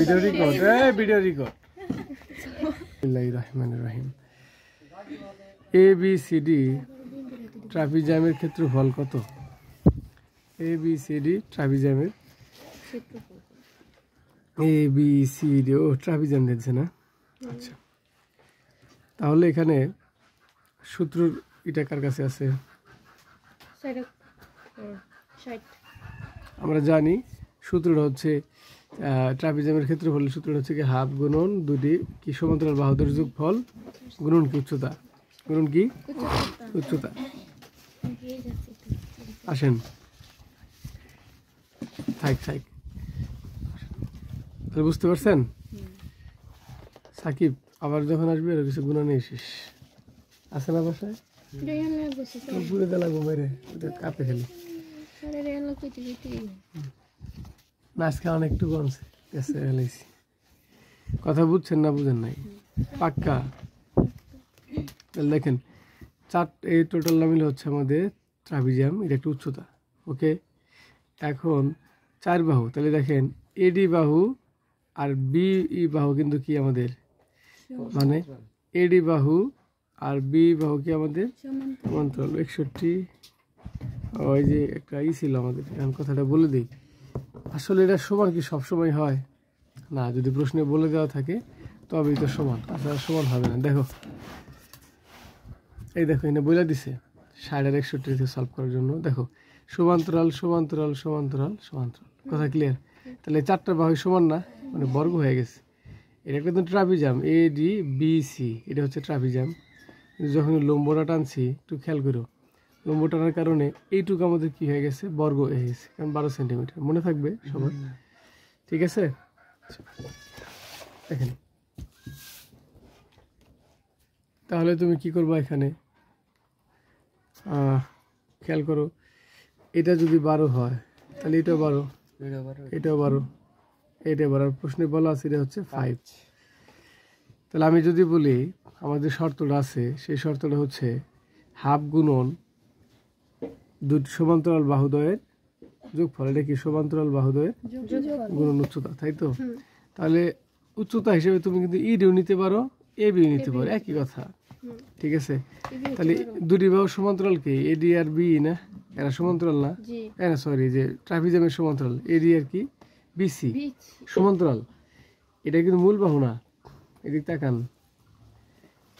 Video record video record বিসমিল্লাহির রহমানির রহিম ABCD ট্রাপিজামের ক্ষেত্রফল কত ABCD ট্রাপিজামের ABCD ও ট্রাপিজাম দেখছে না আচ্ছা তাহলে এখানে সূত্র এটা কার কাছে আছে আমরা জানি সূত্রটা হচ্ছে ট্রাপিজামের ক্ষেত্রফলের সূত্রটা হচ্ছে কি হাফ গুণন দুটি কি সমান্তরাল বাহুদের যোগফল গুণন কি উচ্চতা গুণন কি উচ্চতা আসেন থাক তাহলে বুঝতে পারছেন সাকিব আবার যখন আসবে এর কিছু গুণা নিয়ে এসিস আছে না বাসায় পুরে দেলা ঘুমাইরে কাপে খেলি আজকে অনেকটু কমছে কথা বুঝছেন না বুঝেন নাই পাক্কা দেখেন এই টোটাল মিলে হচ্ছে আমাদের ট্রাপিজাম এটা একটা উচ্চতা ওকে এখন 4 বাহু তাহলে দেখেন এডি বাহু আর বিই বাহু কিন্তু কি আমাদের মানে এডি বাহু আর বি বাহু কি আমাদের সমান্তরাল 61 ওই যে একটা ছিল আমাদের এখন কথাটা বলে দিই আসলে এটা সমান কি সব সময় হয় না যদি প্রশ্নে বলে দেওয়া থাকে তবেই তো সমান আসলে সমান হবে না দেখো এই দেখো এনে বলে দিছে 61 থেকে সলভ করার জন্য দেখো সমান্তরাল সমান্তরাল সমান্তরাল সমান্তরাল কথা ক্লিয়ার তাহলে 4টা বাহু সমান না মানে বর্গ হয়ে গেছে এটা কিন্তু ট্রাপিজাম ADBC এটা হচ্ছে ট্রাপিজাম যখন লম্বটা টানছি একটু খেয়াল করো লম্ব টানার কারণে এইটুকু আমাদের কি হয়ে গেছে বর্গ হয়ে গেছে কারণ 12 সেন্টিমিটার মনে থাকবে সবার ঠিক আছে দেখেন তাহলে তুমি কি করবা এখানে খেয়াল করো এটা যদি 12 হয় তাহলে এটাও 12 এটাও 12 এটা 12 প্রশ্নে বলা আছে এটা হচ্ছে 5 তাহলে আমি যদি বলি আমাদের শর্তটা আছে সেই শর্তটা হচ্ছে হাফ গুণন দুটি সমান্তরাল বাহুদ্বয়ের যোগফল এটা কি সমান্তরাল বাহুদ্বয়ের গুণন উচ্চতা তাই তো তাহলে উচ্চতা হিসেবে তুমি কিন্তু ইডিও নিতে পারো এবিও নিতে পারো একই কথা ঠিক আছে তাহলে দুটি বাহু সমান্তরাল কি এডি আর বি না এরা সমান্তরাল না না সরি যে ট্রাপিজামের সমান্তরাল এডি আর কি বিসি সমান্তরাল এটা কিন্তু মূল বাহু না এদিক তাকান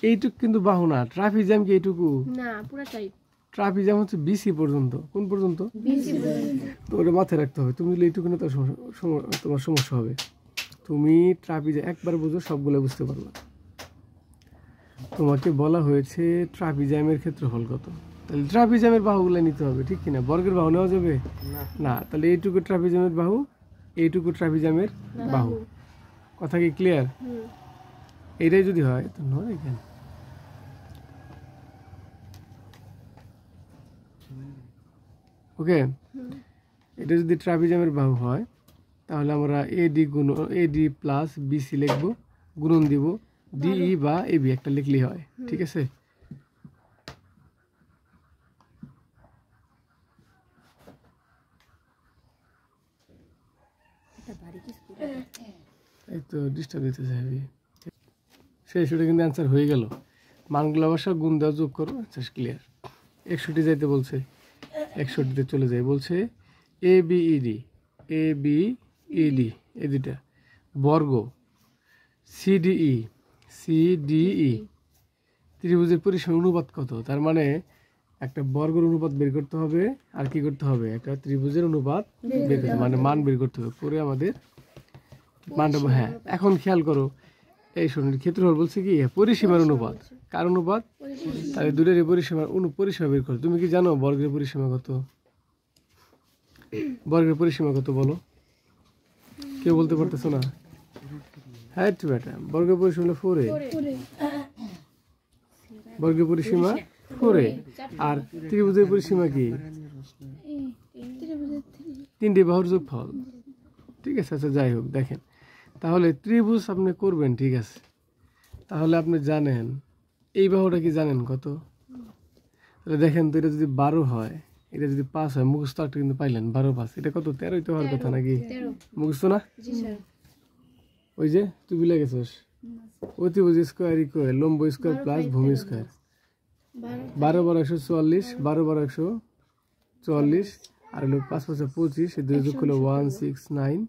এইটুকু কিন্তু বাহু না ট্রাপিজাম কি এইটুকু না পুরোটাই ট্রাপিজাম হচ্ছে বিসি পর্যন্ত কোন পর্যন্ত বিসি পর্যন্ত তো ওটা মাথায় রাখতে হবে তুমি যদি এইটুকু না তোমার সমস্যা হবে তুমি ট্রাপিজাম একবার বুঝো সবগুলো বুঝতে পারবে তোমাকে বলা হয়েছে ট্রাপিজামের ক্ষেত্রফল কত তাহলে ট্রাপিজামের বাহুগুলো নিতে হবে ঠিক কিনা বর্গের বাহু নেওয়া যাবে না তাহলে এইটুকু ট্রাপিজামের বাহু এইটুকু ট্রাপিজামের বাহু কথা কি ক্লিয়ার এইটাই যদি হয় তো নয় কেন ওকে এটা যদি ট্রাপিজামের বাহু হয় তাহলে আমরা এডি প্লাস বিসি লিখবো গুণন দিব ডিই বা এবি একটা লিখলেই হয় ঠিক আছে এই তো ডিস্টার্ব দিতে চাইবি শেষ ওটা কিন্তু অ্যান্সার হয়ে গেল মানগুলো অবশ্য গুণ দেওয়া যোগ করো অ্যান্সার ক্লিয়ার 61 যাইতে বলছে 61তে চলে যায় বলছে ABED এই দুটা বর্গ CDE ত্রিভুজের পরিসীমার অনুপাত কত তার মানে একটা বর্গের অনুপাত বের করতে হবে আর কি করতে হবে একটা ত্রিভুজের অনুপাত বের করতে মানে মান বের করতে হবে করে আমাদের মানটা হ্যাঁ এখন খেয়াল করো এই শোনেন ক্ষেত্রফল বলছে কি পরিসীমার অনুপাত কার অনুপাত তাহলে দুটোর পরিসীমা বের করো তুমি কি জানো বর্গের পরিসীমা কত বর্গের পরিসীমা কত বলো কেউ বলতে পারতেছো না হ্যাঁ বেটা বর্গের পরিসীমা 4a বর্গের পরিসীমা 4a আর ত্রিভুজের পরিসীমা কি 3টি বাহুর যোগফল ঠিক আছে আচ্ছা যাই হোক দেখেন তাহলে ত্রিভুজ আপনি করবেন ঠিক আছে তাহলে আপনি জানেন এই বাহুটা কি জানেন কত তাহলে দেখেন তো এটা যদি 12 হয় এটা যদি 5 হয় মুখস্থ একটা কিন্তু পাইলেন 12 5 এটা কত 13 তো হওয়ার কথা নাকি মুখস্থ না ওই যে তুই ভুলে গেছিস, অতিভুজ স্কোয়ার ইকুয়াল লম্ব স্কোয়ার প্লাস ভূমি স্কোয়ার। 12 12 144, 12 12 144, আর হলো 5 5 25, এই দুই যোগ করলে 169।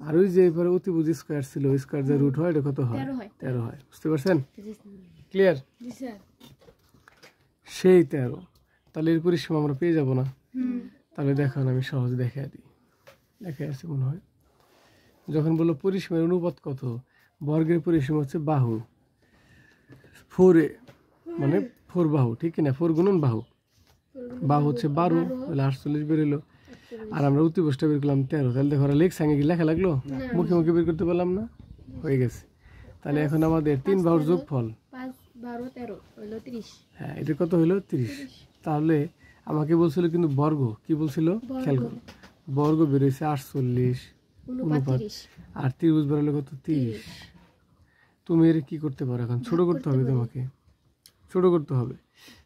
আর ওই যে এবারে অতিভুজ স্কোয়ার ছিল, স্কোয়ার যে রুট হয় এটা কত হয়? 13 হয়। বুঝতে পারছেন? ক্লিয়ার? জি স্যার। সেই 13। তাহলে এর পরিসীমা আমরা পেয়ে যাব না? তাহলে দেখুন আমি সহজ দেখাই দিই। দেখে আছে মনে হয়। যখন বললো পরিসীমার অনুপাত কত, বর্গের পরিসীমা হচ্ছে বাহু 4a, মানে 4 বাহু, ঠিক কিনা? 4 গুণন বাহু, বাহু হচ্ছে 12, তাহলে 48 বেরোলো। আর আমরা অতিভুজটা বের করলাম 13। তাহলে দেখো লেখ সঙ্গে কি লেখা লাগলো? মুখে মুখে বের করতে পারলাম না? হয়ে গেছে। তাহলে এখন আমাদের 3 বাহুর যোগফল 5 12 13 হলো 30। হ্যাঁ, এটা কত হলো? 30। তাহলে আমাকে বলছিল কিন্তু বর্গ, কি বলছিল খেয়াল করো, বর্গ বেরোয়েছে 48 অনুপাত, আর ত্রিভুজ বেরোলো কত? 30। তুমি এর কি করতে পারো? এখন ছোট করতে হবে, তোমাকে ছোট করতে হবে।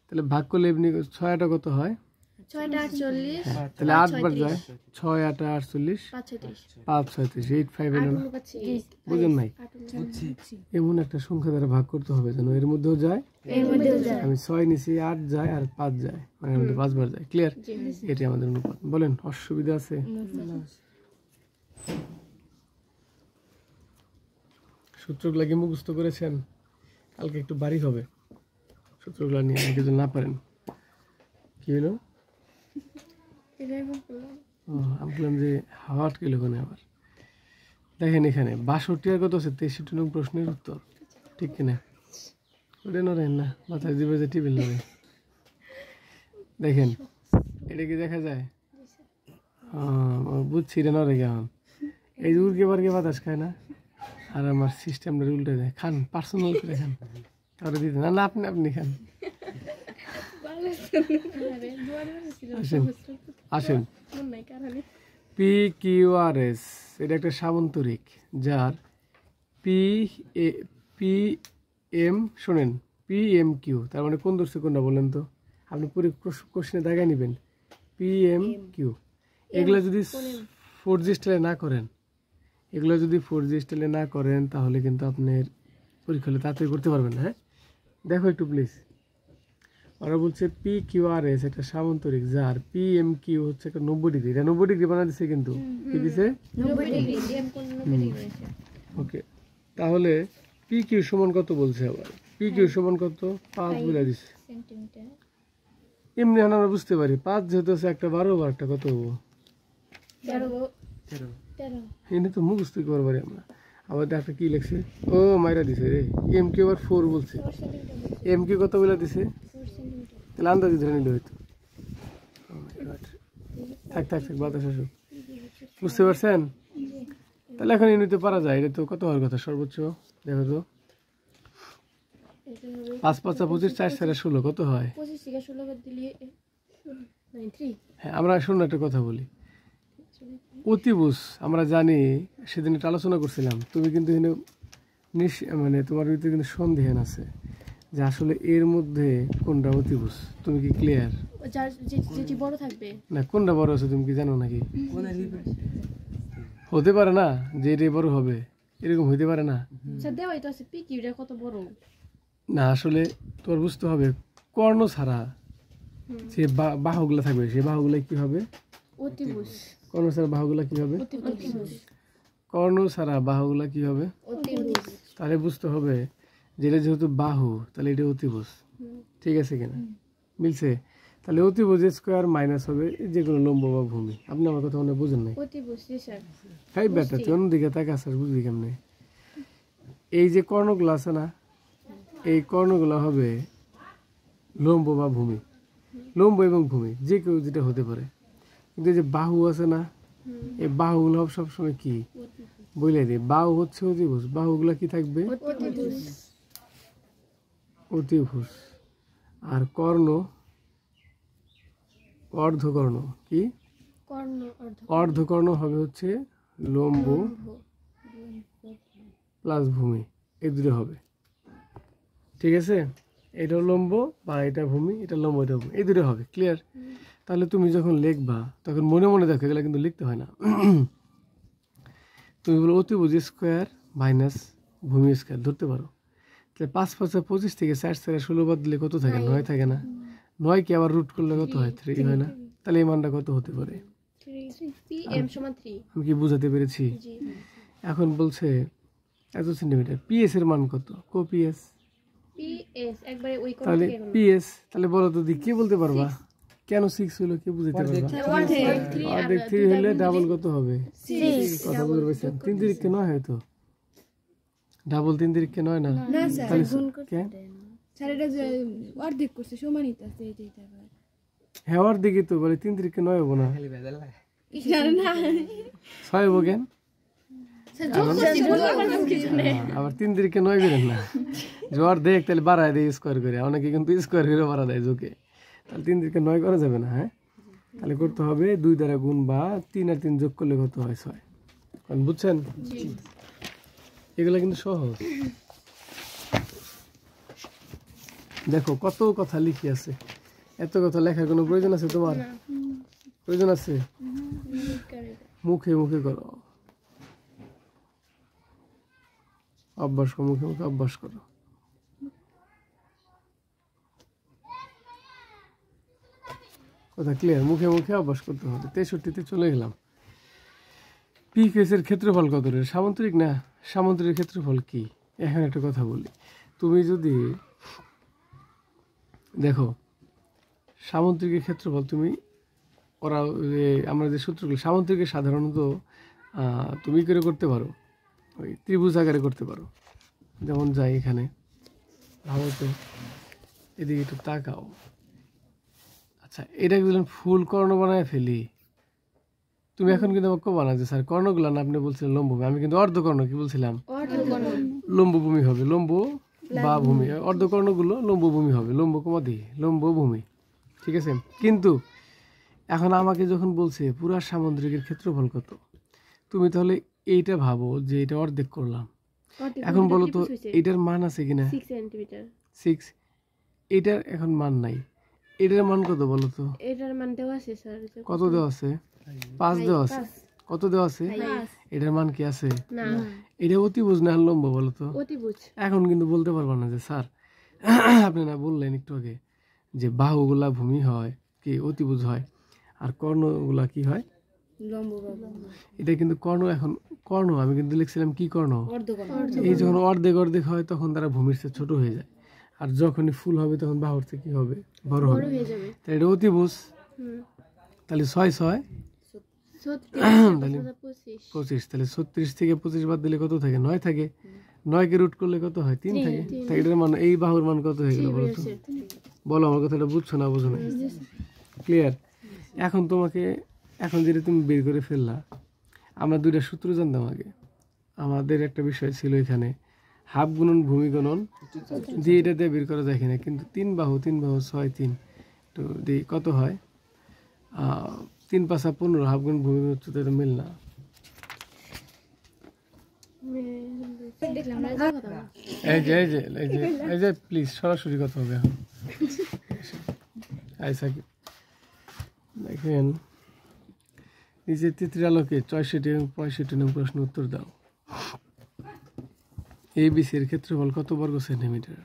তাহলে ভাগ করলে এমনি 6 কত হয়? 6 টা 48, তাহলে 8 বার যায়, 6 8 48, 5 36, 5 36, 8 5 এলো না? বুঝেন নাই? এমন একটা সংখ্যা দ্বারা ভাগ করতে হবে যেন এর মধ্যেও যায়, আমি 6 নিছি, 8 যায় আর 5 যায়, মানে আমাদের 5 বার যায়। ক্লিয়ার? এটি আমাদের অনুপাত। বলেন অসুবিধা আছে? সূত্রগুলা কি মুখস্থ করেছেন? কালকে একটু বাড়ি হবে সূত্রগুলা নিয়ে, অনেকে যদি না পারেন। কি হলো? আমি বললাম যে হাওয়াট কিলো কোনে আবার। দেখেন এখানে 62 আর কত আছে? 63 নং প্রশ্নের উত্তর, ঠিক কিনা? ওটা নড়েন না, মাথায় দিবে যে টিবিল নড়ে। দেখেন এটা কি দেখা যায়? বুঝছি এটা নড়ে কেমন। এই যে উড়কে বারকে বাতাস খায় না, আর আমার সিস্টেমটা উল্টে দেয়। খান, পার্সোনাল করে খান, কারো দিতে না, না আপনি আপনি খান। আসেন আসেন, পি কিউ আর এস এটা একটা সামন্তরিক যার পি এম, শোনেন, পি এম কিউ, তার মানে কোন ধরছে কোনটা বলেন তো? আপনি পুরো কোশ্চেনে দেখায় নেবেন পি এম কিউ। এগুলো যদি 4G স্টাইলে না করেন, এগুলো যদি 4G স্টাইলে না করেন তাহলে কিন্তু আপনার পরীক্ষা হলে তাড়াতাড়ি করতে পারবেন না। হ্যাঁ, দেখো একটু প্লিজ। ওরা বলছে পি কিউ আর এস একটা সামন্তরিক যার পি এম কিউ হচ্ছে একটা 90 ডিগ্রি। এটা 90 ডিগ্রি বানা দিচ্ছে, কিন্তু কি দিছে? 90 ডিগ্রি। এম কোণ 90 ডিগ্রি আছে। ওকে, তাহলে পি কিউ সমান কত বলছে আবার? পি কিউ সমান কত? 5 বলে দিছে। সেন্টিমিটার। এমনি আমরা বুঝতে পারি 5 যেহেতু আছে, একটা 12 বার একটা কত হবো? 13। এনে তো মুখস্থ করবো আমরা। আবার দেখা কি লিখছে? ও মাইরা দিছে রে, এম কিউ আবার 4 বলছে। এম কিউ কত বলে দিছে? তাহলে আন্দাজি ধরে নিলে হয়তো। থাক থাক থাক, বাতাস আসুক। বুঝতে পারছেন? তাহলে এখন নিতে পারা যায়। এটা তো কত হওয়ার কথা সর্বোচ্চ? দেখো তো, 5 5 25, 4 4 16 কত হয়? 25 থেকে 16 বাদ দিলে 93। হ্যাঁ, আমরা শোনো একটা কথা বলি। অতিভুজ আমরা জানি, সেদিন একটা আলোচনা করছিলাম। তুমি কিন্তু এখানে মানে তোমার ভিতরে কিন্তু সন্দেহান আছে যে আসলে এর মধ্যে কোনটা অতিভুজ। তুমি কি ক্লিয়ার? যার যেটি বড় থাকবে না, কোনটা বড় আছে তুমি কি জানো নাকি? হতে পারে না যে এটাই বড় হবে, এরকম হইতে পারে না। স্যার দেওয়াই তো আছে পি কিউটা কত বড়। না, আসলে তোমার বুঝতে হবে কর্ণ ছাড়া যে বাহুগুলা থাকবে, সেই বাহুগুলা কি হবে? অতিভুজ। কর্ণ ছাড়া বাহুগুলা কি হবে? অতিভুজ। কর্ণ ছাড়া বাহুগুলা কি হবে? অতিভুজ। তাহলে বুঝতে হবে যেটা যেহেতু বাহু, তাহলে এটা অতিভুজ। ঠিক আছে কিনা? মিলছে? তাহলে অতিভুজ স্কোয়ার মাইনাস হবে যে কোনো লম্ব বা ভূমি। আপনি আমার কথা মনে বুঝেন নাই? অতিভুজ স্যার। তাই বেটা, তুই অন্যদিকে তাকে আসার বুঝবি কেমনে? এই যে কর্ণগুলো আছে না, এই কর্ণগুলো হবে লম্ব বা ভূমি, লম্ব এবং ভূমি যে কেউ যেটা হতে পারে। কিন্তু এই যে বাহু আছে না, এই বাহুগুলো সবসময় কি বলে দিই? বাহু হচ্ছে অতিভুজ, বাহুগুলো কি থাকবে? অতিভুজ। আর কর্ণ অর্ধকর্ণ কি? অর্ধকর্ণ হবে হচ্ছে লম্ব প্লাস ভূমি, এই দুটো হবে। ঠিক আছে? এটা লম্ব বা এটা ভূমি, এটা লম্ব এটা ভূমি, এই দুটো হবে। ক্লিয়ার? তাহলে তুমি যখন লিখবা তখন মনে মনে দেখো, এগুলো কিন্তু লিখতে হয় না। তুমি বলো অতিভুজ স্কোয়ার মাইনাস ভূমি স্কয়ার ধরতে পারো। তাহলে 5 5 25 থেকে 4 4 16 বাদ দিলে কত থাকে? 9 থাকে না? 9 কে আবার রুট করলে কত হয়? 3 হয় না? তাহলে এই মানটা কত হতে পারে? 3 PM সমান 3। আমি কি বুঝাতে পেরেছি? জি এখন বলছে এত সেন্টিমিটার, পিএস এর মান কত? কো পিএস, PS একবারে ওই কোণ তাহলে থেকে এখন পিএস, তাহলে বলো তো দি, কে বলতে পারবা কেন 6 হলো? কে বুঝাতে পারবা? অর্ধেক 3 হলে ডাবল কত হবে? 6 কথা বলতে পারছেন? 3 তিরিকে 9 হয় তো, ডাবল 3 তিরিকে 9 না? না স্যার, তাহলে কেন? স্যার এটা যে অর্ধেক করছে সমানিত আছে এইটা আবার হ্যাঁ অর্ধেকই তো, বলে 3 তিরিকে 9 হবো না? জানা না 6 হবো কেন? আবার 3 তিরিকে 9 করেন না, যে অর্ধেক তাহলে বাড়ায় দেয় স্কোয়ার করে, অনেকে কিন্তু স্কোয়ার করে বাড়া দেয় যোগে, তাহলে 3 তিরিকে 9 করা যাবে না। হ্যাঁ, তাহলে করতে হবে 2 দ্বারা গুণ বা 3 আর 3 যোগ করলে কত হয়? 6। কারণ বুঝছেন, এগুলা কিন্তু সহজ। দেখো কত কথা লিখি আছে, এত কথা লেখার কোনো প্রয়োজন আছে তোমার? প্রয়োজন আছে? মুখে মুখে করো, অভ্যাস করো, মুখে মুখে অভ্যাস করো। কথা ক্লিয়ার? মুখে মুখে অভ্যাস করতে হবে। 63-তে চলে গেলাম। পি কেসের ক্ষেত্রফল কত রে? সামান্তরিক না? সামান্তরিক ক্ষেত্রফল কি? এখন একটা কথা বলি, তুমি যদি দেখো সামান্তরিকের ক্ষেত্রফল, তুমি ওরা আমরা যে সূত্রগুলো সামান্তরিকের সাধারণত তুমি করে করতে পারো, ওই ত্রিভুজ আকারে করতে পারো। যেমন যাই এখানে, ভালো তো, এদিকে একটু তাকাও। আচ্ছা, এটা যদি ফুল কর্ণ বানায় ফেলি, তুমি এখন কিন্তু আমাকে বানা যে স্যার কর্ণগুলো না, আপনি বলছিলেন লম্বভূমি, আমি কিন্তু অর্ধকর্ণ কি বলছিলাম? লম্বভূমি হবে, লম্ব বা ভূমি, অর্ধকর্ণগুলো লম্বভূমি হবে, লম্ব কমা দিয়ে লম্বভূমি, ঠিক আছে? কিন্তু এখন আমাকে যখন বলছে পুরা সামুদ্রিকের ক্ষেত্রফল কত, তুমি তাহলে এইটা ভাবো যে এটা অর্ধেক করলাম। এখন বলো তো এটার মান আছে কিনা? 6 সেন্টিমিটার। 6, এটার এখন মান নাই, এটার মান কত বলো তো? এটার মান দেওয়া আছে স্যার। কত দেওয়া আছে? 5 দেওয়া আছে। কত দেওয়া আছে? এটার মান কি আছে? না, এটা অতিভুজ না লম্ব বলো তো? অতিভুজ। এখন কিন্তু বলতে পারবা না যে স্যার আপনি না বললেন একটু আগে যে বাহুগুলা ভূমি হয় কি অতিভুজ হয়, আর কর্ণগুলা কি হয়? এটা কিন্তু কর্ণ। এখন কর্ণ আমি কিন্তু লিখছিলাম কি কর্ণ? এই যখন অর্ধেক অর্ধেক হয় তখন তারা ভূমির চেয়ে ছোট হয়ে যায়, আর যখনই ফুল হবে তখন বাহুর চেয়ে কি হবে? বড় হবে। তাহলে এটা অতিভুজ। তাহলে 6 6 তাহলে 25, তাহলে 36 থেকে 25 বাদ দিলে কত থাকে? 9 থাকে। 9 কে রুট করলে কত হয়? 3 থাকে। তাই এটার মান, এই বাহুর মান কত হয়ে গেল বলো তো? বলো, আমার কথাটা বুঝছো না বুঝো না? ক্লিয়ার? এখন তোমাকে, এখন যেটা তুমি বের করে ফেললা, আমরা দুইটা সূত্র জানতাম আগে। আমাদের একটা বিষয় ছিল এখানে হাফ গুণন ভূমি গুণন, দিয়ে এটা দিয়ে বের করা যায় কিনা, কিন্তু 3 বাহু 6 3 তো দিয়ে কত হয়? 3 5 15, হাফ গুণ ভূমি গুণ উচ্চতা, এটা মিল না। এই যে প্লিজ সরাসরি কথা হবে এখন। সাকিব দেখেন, নিচের চিত্রের আলোকে 64 এবং 65 নং প্রশ্ন উত্তর দাও। ABC এর ক্ষেত্রফল কত বর্গ সেন্টিমিটার?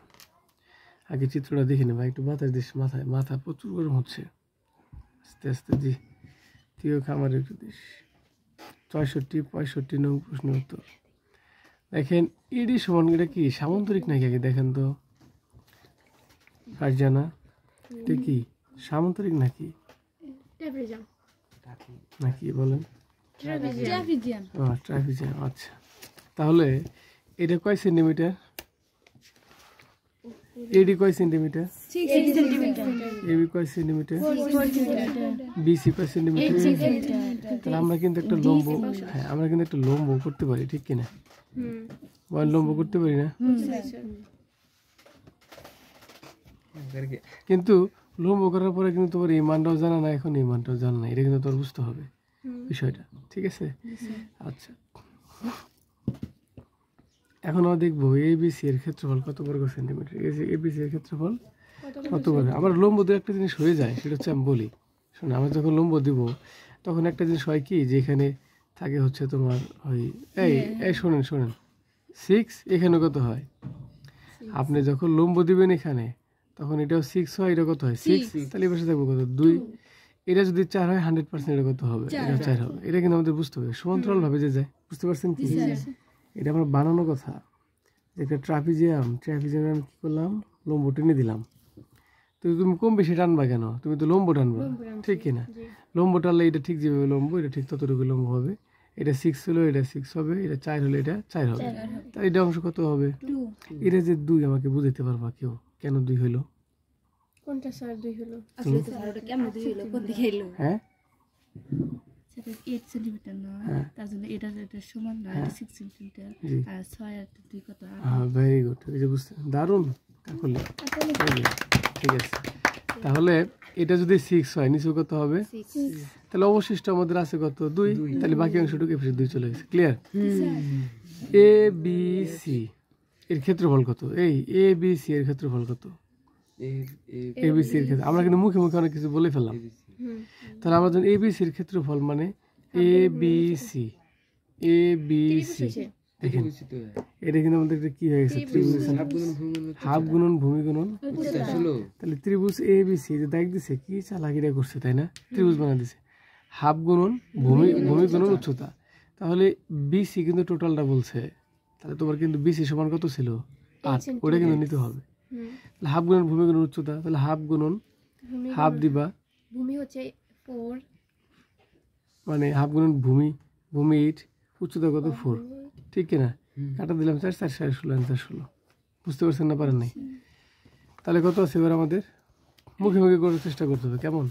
আগে চিত্রটা দেখে নেবা, একটু বাতাস দিস মাথায়, মাথা প্রচুর গরম হচ্ছে। আস্তে আস্তে জি, তুইও খামার একটু দিস। 64 65 নং প্রশ্ন উত্তর দেখেন। এডি সমান, এটা কি সামান্তরিক নাকি? আগে দেখেন তো ফারজানা, এটা কি সামান্তরিক নাকি নাকি বলেন? ট্রাপিজিয়াম। আচ্ছা, তাহলে এটা কয় সেন্টিমিটার? এডি কয় সেন্টিমিটার? 6 সেন্টিমিটার। এবি কয় সেন্টিমিটার? 4 সেন্টিমিটার। বিসি কয় সেন্টিমিটার? 8 সেন্টিমিটার। তাহলে আমরা কিন্তু একটা লম্ব, হ্যাঁ আমরা কিন্তু একটা লম্ব করতে পারি, ঠিক কিনা? লম্ব করতে পারি না? কিন্তু লম্ব করার পরে কিন্তু তোমার এই মানটাও জানা না, এখন এই মানটাও জানা না, এটা কিন্তু তোর বুঝতে হবে বিষয়টা, ঠিক আছে? আচ্ছা, এখন আমরা দেখবো ABC এর ক্ষেত্রফল কত বর্গ সেন্টিমিটার। ABC এর ক্ষেত্রফল কত বর্গ? আবার লম্ব দিয়ে একটা জিনিস হয়ে যায়, সেটা হচ্ছে আমি বলি শোনো, আমরা যখন লম্ব দিব তখন একটা জিনিস হয় কি, যে এখানে থাকে হচ্ছে তোমার ওই এই শোনেন 6, এখানে কত হয়? আপনি যখন লম্ব দিবেন এখানে তখন এটাও 6 হয়, এটা কত হয়? 6। তাহলে এই পাশে থাকবে কত? 2। এটা যদি 4 হয় 100% এটা কত হবে? এটা 4 হবে। এটা কিন্তু আমাদের বুঝতে হবে, সমান্তরাল ভাবে যে যায়। বুঝতে পারছেন কি? এটা আমার বানানো কথা। একটা ট্রাপিজিয়াম আমি কি করলাম? লম্ব টেনে দিলাম। তো তুমি কম বেশি টানবা কেন? তুমি তো লম্ব টানবা, ঠিক কিনা? লম্ব টানলে এটা ঠিক যেভাবে লম্ব, এটা ঠিক ততটুকু লম্ব হবে। এটা 6 হলো, এটা 6 হবে। এটা 4 হলো, এটা 4 হবে। তাহলে এটা অংশ কত হবে? এটা যে 2, আমাকে বুঝাইতে পারবা কেউ কেন 2 হলো? কোনটা স্যার 2 হলো? আসলে তো আর ওটা কেমন দুই হলো কোন দিকে এলো হ্যাঁ, সেটা 8 সেন্টিমিটার না, তার জন্য এটা সমান না, এটা 6 সেন্টিমিটার আর 6 আর 2 কত? হ্যাঁ, ভেরি গুড। এই যে বুঝতে দারুণ কাকলি। ঠিক আছে, তাহলে এটা যদি 6 হয় নিচে কত হবে? তাহলে অবশিষ্ট আমাদের আছে কত? 2। তাহলে বাকি অংশটুকু এফ 2 চলে গেছে। ক্লিয়ার? এ বি সি এর ক্ষেত্রফল কত? এই এ বি সি এর ক্ষেত্রফল কত? এ বি সি এর ক্ষেত্রে আমরা কিন্তু মুখে মুখে অনেক কিছু বলে ফেললাম। তাহলে আমরা যখন এ বি সি এর ক্ষেত্রফল মানে এ বি সি, এ বি সি, দেখেন এটা কিন্তু আমাদের কি হয়ে গেছে? ত্রিভুজ। হাফ গুণন ভূমি গুণন। তাহলে ত্রিভুজ এ বি সি যে দাগ দিছে, কি চালাকিটা করছে তাই না? ত্রিভুজ বানা দিছে। হাফ গুণন ভূমি গুণন উচ্চতা। তাহলে বিসি কিন্তু টোটালটা বলছে। তাহলে তোমার কিন্তু বিসি সমান কত ছিল? 8। ওটা কিন্তু নিতে হবে। তাহলে হাফ গুণন ভূমি গুণন উচ্চতা, তাহলে হাফ গুণন হাফ দিবা, ভূমি হচ্ছে 4, মানে হাফ গুণন ভূমি 8, উচ্চতা কত? 4, ঠিক কিনা? কাটা দিলাম 4, 4 4 16, অ্যান্সার 16। বুঝতে পারছেন না? পারেন নাই? তাহলে কত আছে এবার আমাদের? মুখে মুখে করার চেষ্টা করতে হবে। কেমন?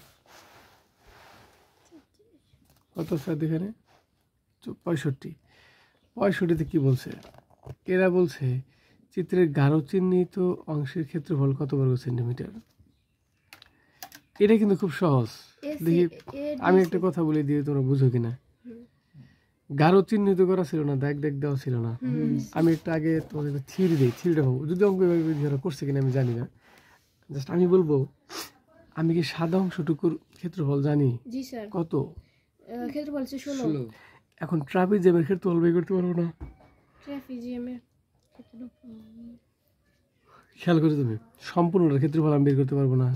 কত আছে এখানে? 65। 65তে কি বলছে? এরা বলছে চিত্রের গাঢ় চিহ্নিত অংশের ক্ষেত্রফল কত বর্গ সেন্টিমিটার। এটা কিন্তু খুব সহজ। দেখি আমি একটা কথা বলে দিয়ে তোমরা বুঝো কিনা। গাঢ় চিহ্নিত করা ছিল না, দাগ দাগ দেওয়া ছিল না। আমি একটু আগে তোমাদের থিওরি দিই, থিওরিটা ভাবো। যদি অঙ্ক এভাবে করছে কিনা আমি জানি না, জাস্ট আমি বলবো আমি কি সাদা অংশটুকুর ক্ষেত্রফল জানি? জি স্যার। কত? ক্ষেত্রফল হচ্ছে 16। এখন ট্রাপিজিয়ামের ক্ষেত্রফল বের করতে পারবো না? ট্রাপিজিয়ামের খেয়াল করে তুমি, সম্পূর্ণটার ক্ষেত্রফল আমি বের করতে পারবো না।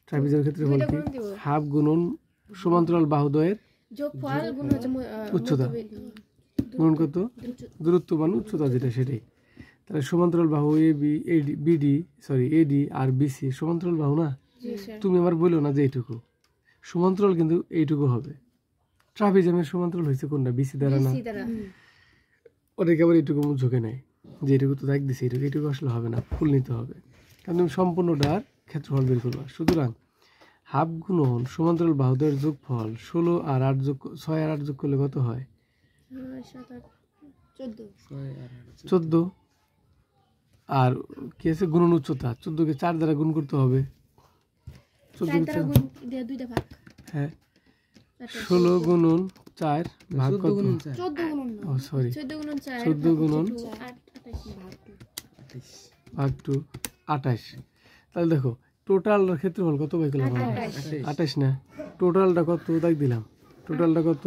ট্রাপিজিয়ামের ক্ষেত্রফল কি? হাফ গুণন সমান্তরাল বাহুদ্বয়ের যোগফল গুণ হচ্ছে উচ্চতা গুণ কত? দূরত্ব মানে উচ্চতা যেটা সেটাই। তাহলে সমান্তরাল বাহু A B BD eddy R BC সমান্তরাল বাহু না? তুমি আবার বললো না যে এইটুকু সমান্তরাল, কিন্তু এইটুকু হবে। ট্রাপিজিয়ামের সমান্তরাল হয়েছে কোনটা? বিসি দ্বারা না? ওটাকে আবার এইটুকু ঝুঁকে নেয় যে এইটুকু তো দেখ দিছে, এইটুকু আসলে হবে না, ফুল নিতে হবে। কারণ তুমি সম্পূর্ণটার ক্ষেত্রফল বের করবা। সুতরাং হাফ গুণন সমান্তরাল বাহুদের যোগফল 16 আর 8 যোগ 6 আর 8 যোগ করলে কত হয়? 14। আর কি আছে? গুণন উচ্চতা 14 কে 4 দ্বারা গুণ করতে হবে। 14 কে 2 ভাগ। হ্যাঁ, 16 গুণন 4 ভাগ কত? 14 গুণন না, ও সরি 14 গুণন 4 14 গুণন 28 ভাগ 2 28। তাহলে দেখো টোটালটার ক্ষেত্রফল কত বাই করলাম? 28 না? টোটালটা কত দাগ দিলাম? টোটালটা কত?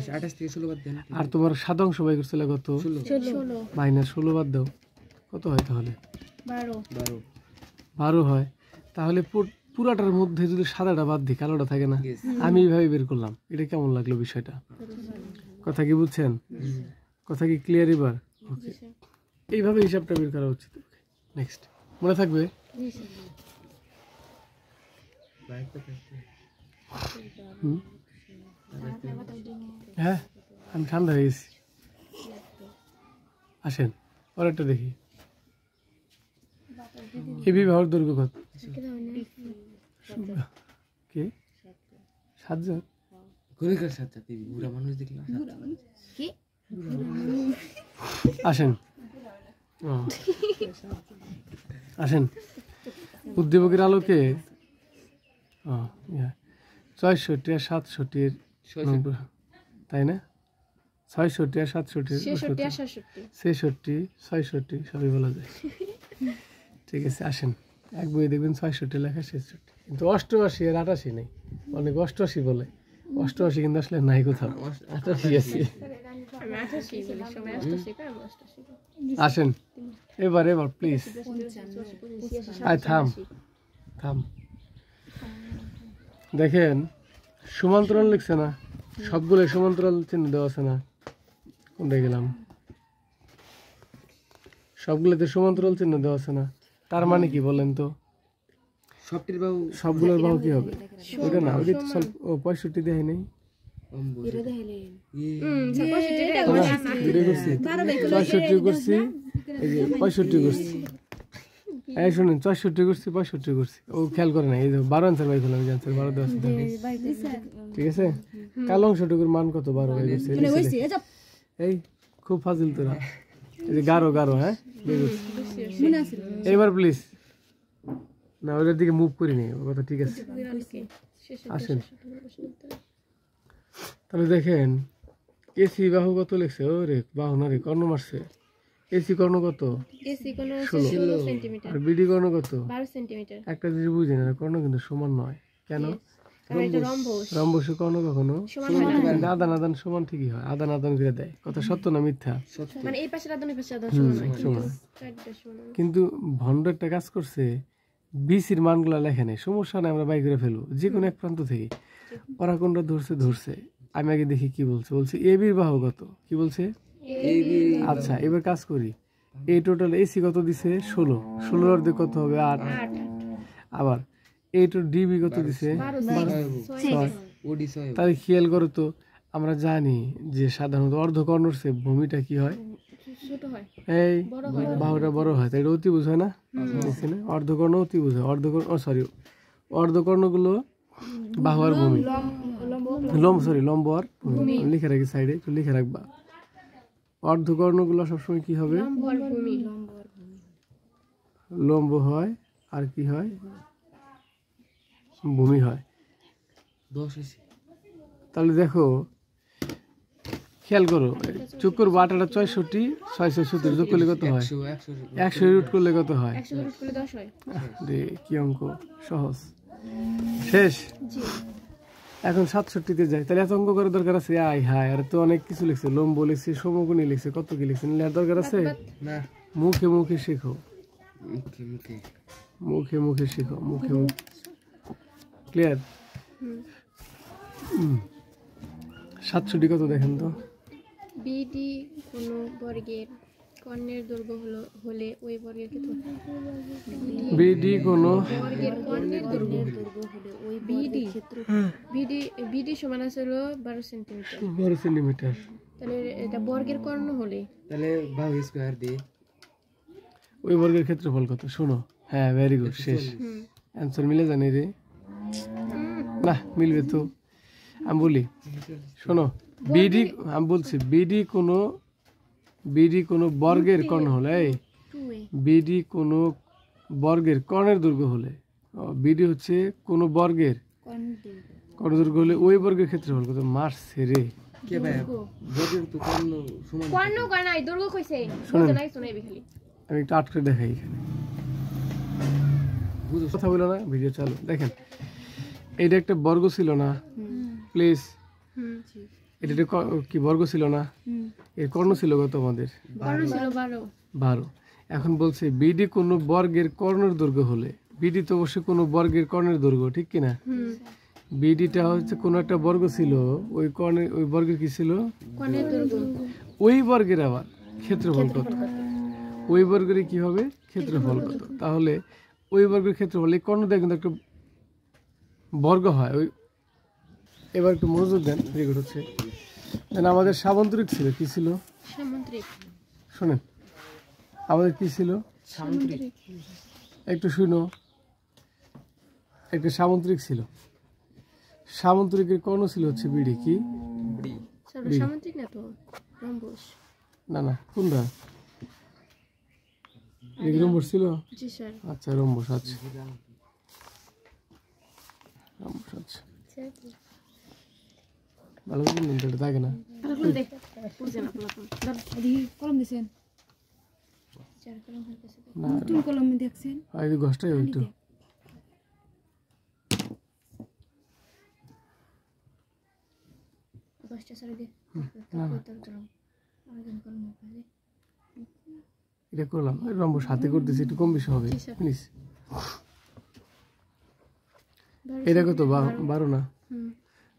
28 থেকে 16 বাদ দেন। আর তোমার সাত অংশ বাই করছিলে কত? 16 মাইনাস 16 বাদ দাও, কত হয় তাহলে? 12 হয়। তাহলে পুরাটার মধ্যে যদি সাদাটা বাদ দিই, কালোটা থাকে না? আমি এইভাবে বের করলাম। এটা কেমন লাগলো বিষয়টা? কথা কি বুঝছেন? কথা কি ক্লিয়ার এবার? ওকে, এইভাবে হিসাবটা বের করা উচিত। নেক্সট মনে থাকবে? হ্যাঁ, আমি ঠান্ডা হয়ে গেছি। আসেন পরেরটা দেখি। এবি বাহুর দৈর্ঘ্য কত? কে? 7 জন? ঘুরেকার সাথে বুড়া মানুষ দেখলাম। আসেন আসেন উদ্দীপকের আলোকে 64 আর 67, তাই না? 66 আর 67, 66 66 সবই বলা যায়। ঠিক আছে, আসেন এক বই দেখবেন 66 লেখা 66, কিন্তু 88 আর 88 নেই। অনেক 88 বলে, 88 কিন্তু আসলে নাই কোথাও, 88 আছে। আমি 88 বলি, সবাই 88 কয়, আমি 88 কই। আসেন এবার প্লিজ আয় থাম দেখেন সমান্তরাল লিখছে না, সবগুলো সমান্তরাল চিহ্ন দেওয়া আছে না, কোনটা গেলাম, সবগুলোতে সমান্তরাল চিহ্ন দেওয়া আছে না, তার মানে কি বলেন তো? সবটির বাহু সবগুলোর বাহু কি হবে? ওটা না, ওটা তো 65 দেয় নাই, এটা দুটো করছি 64 করছি, এই যে 65 করছি, এই শুনুন 64 করছি 65 করছি, ও খেয়াল করে না, এই যে 12 আনসার বাই করলাম, আনসার 12 দেওয়া আছে, ঠিক আছে। কালো অংশটুকুর মান কত? 12 হয়ে গেছে, এই খুব ফাজিল তোরা, এই যে গারো হ্যাঁ, এইবার প্লিজ না ওটার দিকে মুভ করিনি, ও কথা ঠিক আছে। আসেন তাহলে দেখেন এসি বাহু কত লিখছে, ও রে বাহু না রে, কর্ণ মারছে, এসি কর্ণ কত? এসি কোন 16 সেন্টিমিটার, আর বিডি কর্ণ কত? 12 সেন্টিমিটার। একটা জিনিস বুঝি না, কর্ণ কিন্তু সমান নয় কেন? কারণ এটা রম্বস, রম্বসের কর্ণ কখনো সমান হয় না। কিন্তু আদান আদান সমান ঠিকই হয়, আদান আদান করে দেয়, কথা সত্য না মিথ্যা? মানে এই পাশে আদান, এই পাশে আদান সমান হয়, সমান। চারটা সমান হয়। কিন্তু ভন্ড একটা কাজ করছে, বিসির মানগুলা লেখে নেই, সমস্যা নেই, আমরা বাই করে ফেলবো যে কোনো এক প্রান্ত থেকে, ওরা কোনটা ধরছে, আমি আগে দেখি কি বলছে, বলছে এ বির বাহু কত, কি বলছে? আচ্ছা এবার কাজ করি, এই টোটাল এসি কত দিছে? 16 অর্ধেক কত হবে? 8। আবার এই তো ডিবি কত দিছে? 6। ওডি 6 তাহলে খেয়াল করো তো, আমরা জানি যে সাধারণত অর্ধকর্ণর চেয়ে ভূমিটা কি হয়, ছোট হয়, এই বাহুটা বড় হয়, তাই এটা অতিভুজ হয় না? দেখছি না, অর্ধকর্ণ অতিভুজ হয়, অর্ধকর্ণগুলো বাহু আর ভূমি, লম্ব আর ভূমি, লিখে রাখি সাইডে, একটু লিখে রাখবা। অর্ধকর্ণগুলো সবসময় কি হবে? লম্ব হয়, আর কি হয়? ভূমি হয়। 10 আছে। তাহলে দেখো খেয়াল করো, যোগ করবো 8 8 64, 6 6 70, যোগ করলে কত হয়? 100 রুট করলে কত হয়? 100 রুট করলে 10 হয়। রে কি অঙ্ক সহজ, শেষ। এখন 67-তে যাই, তাহলে এত অঙ্ক করার দরকার আছে? আয় হায়, আর তো অনেক কিছু লিখছে, লম্ব লিখছে, সমকোণী লিখছে, কত কি লিখছে, নিলে আর দরকার আছে? না মুখে মুখে শেখো, মুখে মুখে মুখে শেখো, মুখে মুখে। ক্লিয়ার? 67 কত দেখেন তো? বিডি কোন বর্গের কর্ণের দৈর্ঘ্য হলে ওই বর্গের ক্ষেত্র, বিডি কোন বর্গের কর্ণের দৈর্ঘ্য হলে ওই বিডি বিডি সমান আছে হলো 12 সেন্টিমিটার। 12 সেন্টিমিটার। তাহলে এটা বর্গের কর্ণ হলে, তাহলে বাহু স্কয়ার দিয়ে ওই বর্গের ক্ষেত্রফল কত? শোনো, হ্যাঁ ভেরি গুড, শেষ। অ্যান্সার মিলে জানি রে, না মিলবে তো। আমি বলি শোনো, বিডি, আমি বলছি বিডি কোনো বর্গের কর্ণ হলে, বিডি কোনো বর্গের কর্ণের দৈর্ঘ্য হলে, বিডি হচ্ছে কোনো বর্গের কর্ণ দৈর্ঘ্য হলে ওই বর্গের ক্ষেত্রফল কত? মারছে রে কে ভাই বর্গের তো কর্ণ সমান কর্ণ কয় নাই, দৈর্ঘ্য কইছে, শোনেন। বুঝে নাই, শুনাইবি খালি। আমি একটু আট করে দেখাই এখানে, কথা বলো না, ভিডিও চালু। দেখেন এটা একটা বর্গ ছিল না, প্লিজ, এটা একটা কি বর্গ ছিল না, এর কর্ণ ছিল কত আমাদের? কর্ণ ছিল 12। এখন বলছে বিডি কোনো বর্গের কর্ণের দৈর্ঘ্য হলে, বিডি তো অবশ্যই কোনো বর্গের কর্ণের দৈর্ঘ্য, ঠিক কিনা? বিডিটা হচ্ছে কোনো একটা বর্গ ছিল, ওই কর্ণের, ওই বর্গের কি ছিল? কর্ণের দৈর্ঘ্য, ওই বর্গের আবার ক্ষেত্রফল কত? ওই বর্গের কি হবে? ক্ষেত্রফল কত? তাহলে ওই বর্গের ক্ষেত্রফল, এই কর্ণটা কিন্তু একটা বর্গ হয়। ওই এবার একটু মনোযোগ দেন, রেকর্ড হচ্ছে। আমাদের সামান্তরিক ছিল, কি ছিল? সামুদ্রিক। শোনেন, আমাদের কি ছিল? সামুদ্রিক। একটু শুনো, একটা সামান্তরিক ছিল, সামান্তরিকের কর্ণ ছিল হচ্ছে বিডি, কি? সামুদ্রিক না তো, রম্বস। না না, কোনটা? রম্বস ছিল? জি স্যার। আচ্ছা রম্বস, আচ্ছা রম্বস, আচ্ছা ভালো করে নিন, এটা থাকে না। বুঝে না পোলাপন। কলম দিছেন, চার কলম হয়ে গেছে। না নতুন কলম দেখছেন? এই ঘষটাই হইতো। দশটা সারি দে। না, তোর কলম। এটা করলাম, রম্বস হাতে করতেছি, একটু কম বেশি হবে প্লিজ। এটা কত 12 না?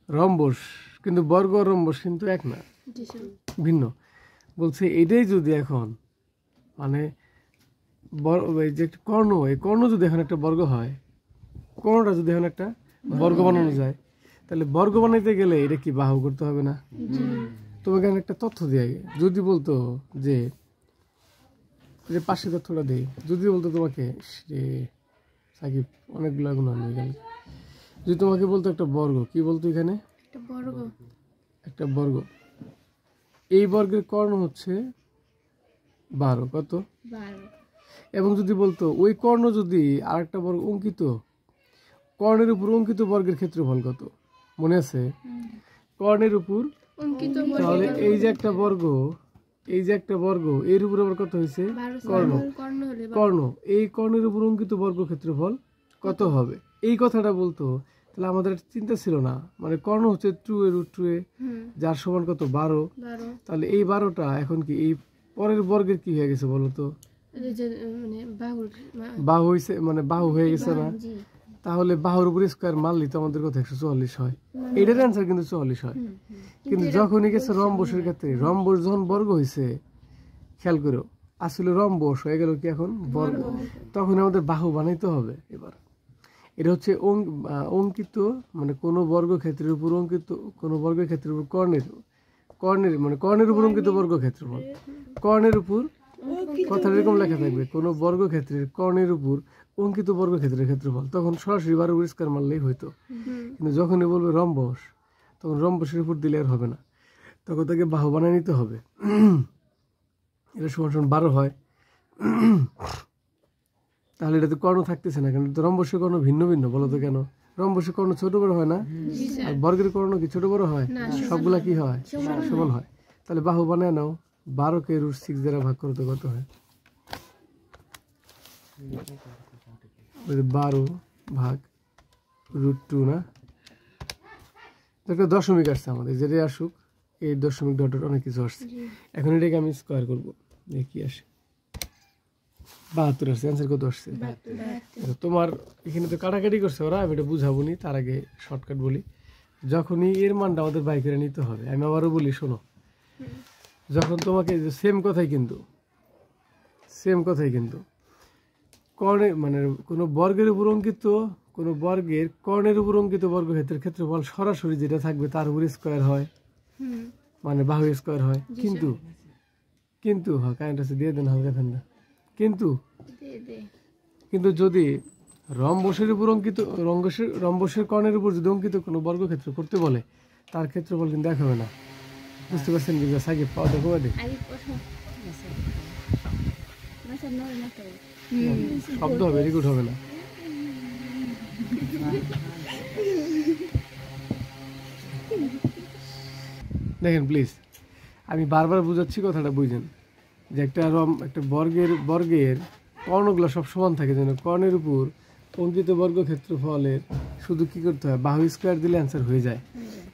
রম্বস কিন্তু বর্গ আর রম্বস কিন্তু এক না, জি স্যার। ভিন্ন। বলছে এটাই যদি এখন মানে এই যে কর্ণ, এই কর্ণ যদি এখন একটা বর্গ হয়, কর্ণটা যদি এখন একটা বর্গ বানানো যায়, তাহলে বর্গ বানাইতে গেলে এটা কি বাহু করতে হবে না? তোমাকে আমি একটা তথ্য দিয়ে আগে যদি বলতো যে পাশে তথ্যটা দেই, যদি বলতো তোমাকে সাকিব অনেকগুলো গুণ হয়ে গেল, যদি তোমাকে বলতো একটা বর্গ, কি বলতো এখানে একটা বর্গ, একটা বর্গ, এই বর্গের কর্ণ হচ্ছে 12, কত? 12। এবং যদি বলতো ওই কর্ণ যদি আরেকটা বর্গ অঙ্কিত, কর্ণের উপর অঙ্কিত বর্গের ক্ষেত্রফল কত? মনে আছে? কর্ণের উপর অঙ্কিত তাহলে এই যে একটা বর্গ, এই যে একটা বর্গ, এর উপর আবার কত হয়েছে? 12 কর্ণ। কর্ণ হলে কর্ণ, এই কর্ণের উপর অঙ্কিত বর্গ ক্ষেত্রফল কত হবে? এই কথাটা বলতো, তাহলে আমাদের একটা চিন্তা ছিল না, মানে কর্ণ হচ্ছে 2 এর রুট 2 যার সমান কত? 12। 12। তাহলে এই 12টা এখন কি এই পরের বর্গের কি হয়ে গেছে বলো তো? এই যে মানে বাহুর বাহু হয়েছে, মানে বাহু হয়ে গেছে না? জি। তাহলে বাহুর উপর স্কোয়ার মারলি তো আমাদের কত? 144 হয়। এটার অ্যান্সার কিন্তু 44 হয়। কিন্তু যখনই গেছে রম্বসের ক্ষেত্রে, রম্বস যখন বর্গ হয়েছে, খেয়াল করো, আসলে রম্বস হয়ে গেল কি এখন বর্গ, তখন আমাদের বাহু বানাইতে হবে। এবার এটা হচ্ছে অঙ্কিত, মানে কোনো বর্গক্ষেত্রের উপর অঙ্কিত, কোনো বর্গক্ষেত্রের উপর কর্ণের মানে কর্ণের উপর অঙ্কিত বর্গক্ষেত্রফল, কর্ণের উপর কথাটা এরকম লেখা থাকবে, কোনো বর্গক্ষেত্রের কর্ণের উপর অঙ্কিত বর্গক্ষেত্রের ক্ষেত্রফল, তখন সরাসরি 12 পরিষ্কার মারলেই হইতো। কিন্তু যখনই বলবে রম্বস, তখন রম্বসের উপর দিলে আর হবে না, তখন তাকে বাহু বানিয়ে নিতে হবে। এটা সমান সমান 12 হয়। তাহলে এটাতে কর্ণ থাকতেছে না, কারণ রম্বসের কর্ণ ভিন্ন ভিন্ন, বলো তো কেন? রম্বসের কর্ণ ছোট বড় হয় না, আর বর্গের কর্ণ কি ছোট বড় হয়? সবগুলা কি হয়? সমান হয়। তাহলে বাহু বানায় নাও, 12কে রুট 6 দ্বারা ভাগ করতে কত হয়? 12 ভাগ রুট 2 না? একটা দশমিক আসছে আমাদের, যেটা আসুক, এই দশমিক ডট অনেক কিছু আসছে। এখন এটাকে আমি স্কোয়ার করবো, কি আসে? 72 আসছে। অ্যান্সার কত আসছে? তোমার এখানে তো কাটাকাটি করছে ওরা, আমি এটা বুঝাবো নি, তার আগে শর্টকাট বলি। যখনই এর মানটা আমাদের বাই করে নিতে হবে, আমি আবারও বলি শোনো, যখন তোমাকে সেম কথাই কিন্তু কর্ণের মানে কোনো বর্গের উপর অঙ্কিত, কোনো বর্গের কর্ণের উপর অঙ্কিত বর্গক্ষেত্রের ক্ষেত্রফল সরাসরি যেটা থাকবে তার উপর স্কোয়ার হয়, মানে বাহু স্কোয়ার হয়। কিন্তু হ্যাঁ, কারেন্ট আছে, দিয়ে দেন হালকা ঠান্ডা। কিন্তু যদি রম্বসের উপর অঙ্কিত, রম্বসের কর্ণের উপর যদি অঙ্কিত কোনো বর্গক্ষেত্র করতে বলে, তার ক্ষেত্রফল কিন্তু দেখা হবে না। বুঝতে পারছেন কি? সাকিব পাওয়া দেখো দে, শব্দ হবে, রেকর্ড হবে না। দেখেন প্লিজ, আমি বারবার বুঝাচ্ছি, কথাটা বুঝেন যে একটা বর্গের কর্ণগুলো সব সমান থাকে, যেন কর্ণের উপর অঙ্কিত বর্গক্ষেত্রফলের শুধু কি করতে হয়? বাহু স্কোয়ার দিলে অ্যান্সার হয়ে যায়।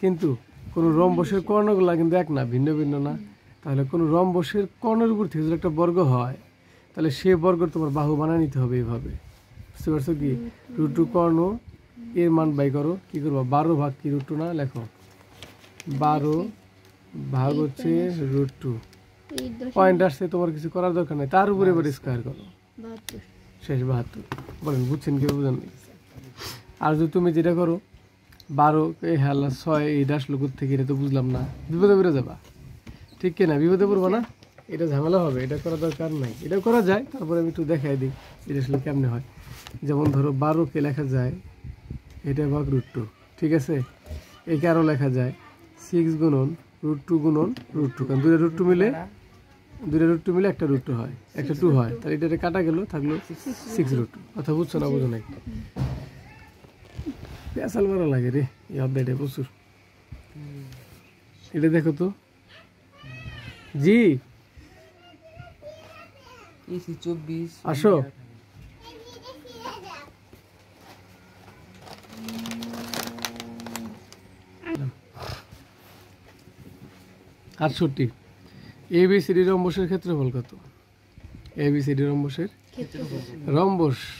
কিন্তু কোনো রম্বসের কর্ণগুলো কিন্তু এক না, ভিন্ন ভিন্ন না। তাহলে কোনো রম্বসের কর্ণের উপর থেকে যদি একটা বর্গ হয়, তাহলে সে বর্গের তোমার বাহু বানিয়ে নিতে হবে এইভাবে। বুঝতে পারছো কি? রুট 2 কর্ণ, এর মান বাই করো, কি করবো? 12 ভাগ কি রুট 2 না? লেখো 12 ভাগ হচ্ছে রুট 2। পয়েন্ট আসছে, তোমার কিছু করার দরকার নেই, তার উপরে এবার স্কোয়ার করো, শেষ 72। বলেন বুঝছেন কি বুঝেন? আর যদি তুমি যেটা করো 12 হেলা 6, এইটা আসলো থেকে, এটা তো বুঝলাম না, বিপদে পড়ে যাবা, ঠিক কিনা? বিপদে পড়বো না, এটা ঝামেলা হবে, এটা করা দরকার নাই। এটা করা যায়, তারপরে আমি একটু দেখাই দিই এটা আসলে কেমনে হয়। যেমন ধরো 12কে লেখা যায় এটা ভাগ রুট 2, ঠিক আছে? একে আরও লেখা যায় 6 গুণন রুট 2 গুণন রুট 2, কারণ দুইটা রুট 2 মিলে একটা রুট 2 হয়, একটা 2 হয়, তাহলে এটা কাটা গেল, থাকলো 6 রুট 2। কথা বুঝছো না? বুঝো না? পেঁচাল মারা লাগে রে এই অধ্যায়টা প্রচুর। এটা দেখো তো জি, 24 আসো। আটষট্টি ABCD রম্বসের ক্ষেত্রফল কত? ABCD রম্বসের